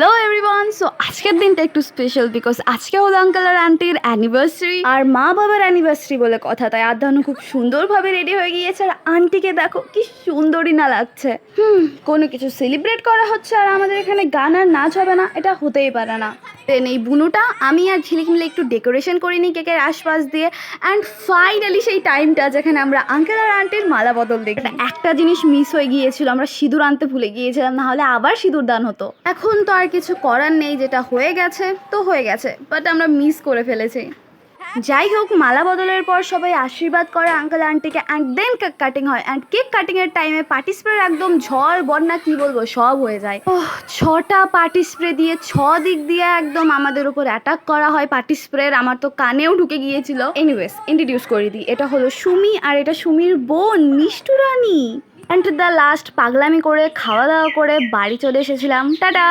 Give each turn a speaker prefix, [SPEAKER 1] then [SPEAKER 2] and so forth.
[SPEAKER 1] Hello everyone, so আজকের দিনটা একটু স্পেশাল বিকজ আজকে হলো আঙ্কেল আর আন্টির অ্যানিভার্সারি আর মা বাবার অ্যানিভার্সারি বলে কথা। তাই আদানু খুব সুন্দরভাবে রেডি হয়ে গিয়েছে আর আন্টিকে দেখো কি সুন্দরই না লাগছে। কোনো কিছু সেলিব্রেট করা হচ্ছে আর আমাদের এখানে গান আর নাচ হবে না, এটা হতেই পারে না। দেন এই বুনুটা আমি আর ঝিলিক মিলে একটু ডেকোরেশন করে নিই কেকের আশপাশ দিয়ে। অ্যান্ড ফাইনালি সেই টাইমটা যেখানে আমরা আঙ্কেল আর আন্টির মালা বদল দেখি। একটা জিনিস মিস হয়ে গিয়েছিল, আমরা সিঁদুর আনতে ভুলে গিয়েছিলাম, না হলে আবার সিঁদুর দান হতো। এখন তো আর কিছু করার নেই, যেটা হয়ে গেছে তো হয়ে গেছে, বাট আমরা মিস করে ফেলেছি। যাই হোক, মালা বদলের পর সবাই আশীর্বাদ করে আঙ্কেল আন্টিকে অ্যান্ড দেন কেক কাটিং হয়। অ্যান্ড কেক কাটিংয়ের টাইমে পার্টি স্প্রের একদম ঝড় বন্যা কি বলবো সব হয়ে যায়। 6টা পার্টি স্প্রে দিয়ে 6 দিক দিয়ে একদম আমাদের উপর অ্যাটাক করা হয় পার্টি স্প্রের। আমার তো কানেও ঢুকে গিয়েছিল। এনিওয়েজ, ইন্ট্রোডিউস করে দিই, এটা হলো সুমি আর এটা সুমির বোন মিষ্টু রানী। অ্যান্ড দ্য লাস্ট পাগলামি করে খাওয়া দাওয়া করে বাড়ি চলে এসেছিলাম। টাটা।